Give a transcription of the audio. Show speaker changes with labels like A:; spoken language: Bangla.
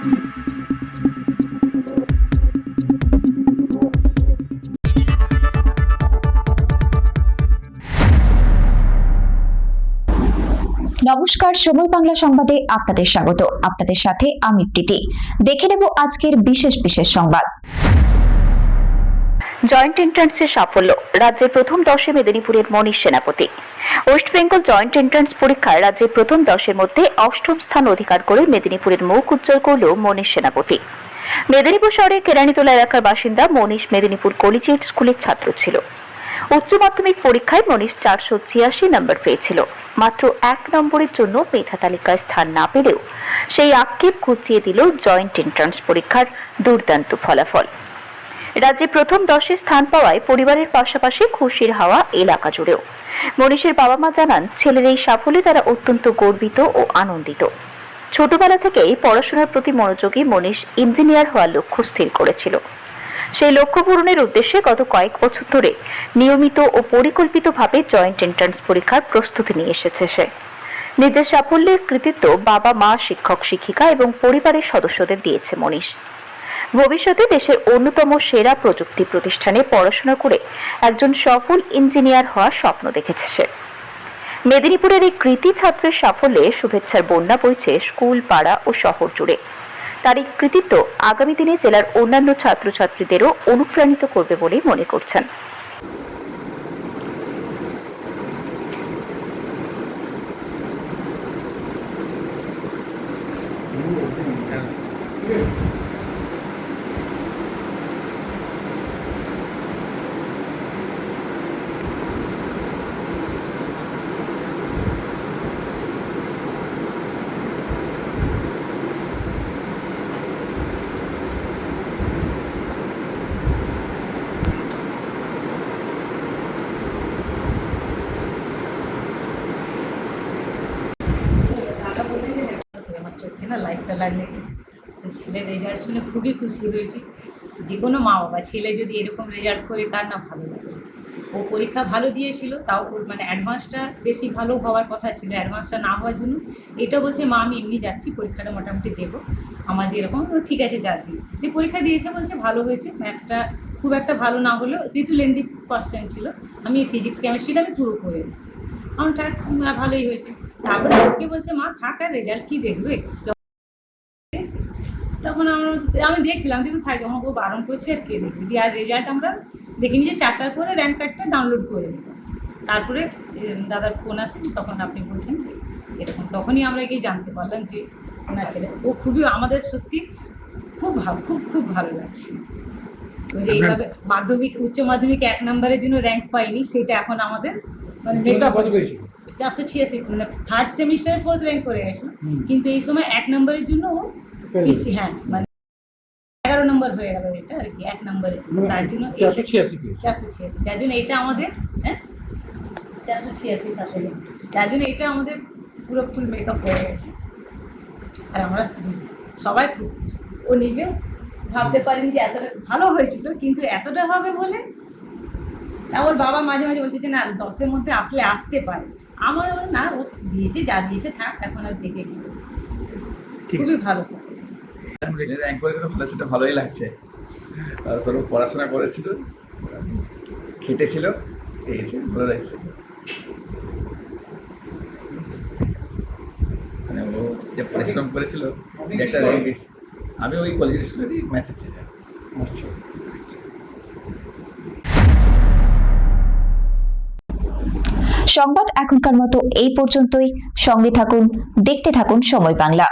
A: নমস্কার, সময় বাংলা সংবাদে আপনাদের স্বাগত। আপনাদের সাথে আমি প্রীতি। দেখে নেব আজকের বিশেষ বিশেষ সংবাদ। জয়েন্ট এন্ট্রান্সের সাফল্য, রাজ্যের প্রথম 10-এ মেদিনীপুরের মনীষ সেনাপতি। ওয়েস্ট বেঙ্গল জয়েন্ট এন্ট্রান্স পরীক্ষায় রাজ্যের প্রথম 10-এর মধ্যে 8ম স্থান অধিকার করে মেদিনীপুরের মুখ উজ্জ্বল করল মনীষ সেনাপতি। মেদিনীপুর শহরের কেরানীতলা এলাকার বাসিন্দা মনীষ মেদিনীপুর কলেজিয়েট স্কুলের ছাত্র ছিল। উচ্চ মাধ্যমিক পরীক্ষায় মনীষ 486 নম্বর পেয়েছিল। মাত্র 1 নম্বরের জন্য মেধা তালিকায় স্থান না পেলেও সেই আক্ষেপ ঘুচিয়ে দিল জয়েন্ট এন্ট্রান্স পরীক্ষার দুর্দান্ত ফলাফল। রাজ্যে প্রথম 10-এ স্থান পাওয়ায় পরিবারের পাশাপাশি খুশির হাওয়া এলাকা জুড়েও। মনীষের বাবা মা জানান, ছেলের এই সাফল্যে তারা অত্যন্ত গর্বিত ও আনন্দিত। ছোটবেলা থেকেই পড়াশোনার প্রতি মনোযোগী মনীষ ইঞ্জিনিয়ার হওয়ার লক্ষ্য স্থির করেছিল। সেই লক্ষ্য পূরণের উদ্দেশ্যে গত কয়েক বছর ধরে নিয়মিত ও পরিকল্পিতভাবে জয়েন্ট এন্ট্রান্স পরীক্ষার প্রস্তুতি নিয়ে এসেছে সে। নিজের সাফল্যের কৃতিত্ব বাবা মা, শিক্ষক শিক্ষিকা এবং পরিবারের সদস্যদের দিয়েছে মনীষ। ভবিষ্যতে দেশের অন্যতম সেরা প্রযুক্তি প্রতিষ্ঠানে পড়াশোনা করে একজন সফল ইঞ্জিনিয়ার হওয়ার স্বপ্ন দেখেছে সে। মেদিনীপুরের এই কৃতি ছাত্রের সাফল্যে শুভেচ্ছার বন্যা বইছে স্কুল, পাড়া ও শহর জুড়ে। তার এই কৃতিত্ব আগামী দিনে জেলার অন্যান্য ছাত্রছাত্রীদেরও অনুপ্রাণিত করবে বলে মনে করছেন।
B: লাইটটা লাগলে ছেলের রেজাল্ট শুনে খুবই খুশি হয়েছি। যে কোনো মা বাবা ছেলে যদি এরকম রেজাল্ট করে কার না ভালো লাগে। ও পরীক্ষা ভালো দিয়েছিল, তাও মানে অ্যাডভান্সটা বেশি ভালো হওয়ার কথা ছিল, অ্যাডভান্সটা না হওয়ার জন্য এটা বলছে, মা আমি এমনি যাচ্ছি, পরীক্ষাটা মোটামুটি দেবো, আমার যেরকম ঠিক আছে যা দিয়ে পরীক্ষা দিয়েছে। বলছে ভালো হয়েছে, ম্যাথটা খুব একটা ভালো না হলেও যেহেতু লেন্দি কোশ্চেন ছিল, আমি ফিজিক্স কেমিস্ট্রিটা আমি পুরো করে এসেছি, আমার ভালোই হয়েছে। তারপরে আজকে বলছে, মা থাক আর রেজাল্ট কী দেখবে। তখন আমি দেখছিলাম, দেখুন থাক, যখন ও বারণ করছে আর কে দেখবি দিয়ে। আর রেজাল্ট আমরা দেখিনি যে 4টার পরে র্যাঙ্ক কার্ডটা ডাউনলোড করে নিলাম। তারপরে দাদার ফোন আসে, তখন আপনি বলছেন যে এরকম, তখনই আমরা গিয়ে জানতে পারলাম যে ওনার ছেলে। ও খুবই আমাদের সত্যি খুব খুব ভালো লাগছে। ওই যে এইভাবে মাধ্যমিক উচ্চ মাধ্যমিক 1 নম্বরের জন্য র্যাঙ্ক পাইনি, সেটা এখন আমাদের মানে মেকআপ 486, মানে 3rd সেমিস্টারে 4th র্যাঙ্ক করে গেছিল। কিন্তু এই সময় 1 নম্বরের জন্য ও বেশি, হ্যাঁ মানে 11 নম্বর হয়ে গেল এটা আর কি 1 নম্বরে। তার জন্য 486, যার জন্য এটা আমাদের 486 আসলে, যার জন্য এটা আমাদের পুরো ফুল মেকআপ হয়ে গেছে। আর আমরা সবাই খুব খুশি। ও নিজেও ভাবতে পারেনি যে এতটা ভালো হয়েছিল, কিন্তু এতটা হবে বলে। ওর বাবা মাঝে মাঝে বলছে যে না 10-এর মধ্যে আসতে পারে। আমার না, ও দিয়েছে যা দিয়েছে থাক, এখন আর দেখে কি। খুবই ভালো
C: র্যাঙ্ক করেছে তো সেটা ভালোই লাগছে। তারপর পড়াশোনা করেছিল, খেটেছিল, পেয়েছে, ভালো লাগছে। মানে ও যে পরিশ্রম করেছিল একটা র্যাঙ্ক দিয়েছে। আমি ওই কলেজ স্কুলেরই ম্যাথের টিচার।
A: সংবাদ এখনকার মতো এই পর্যন্তই। সঙ্গে থাকুন, দেখতে থাকুন সময় বাংলা।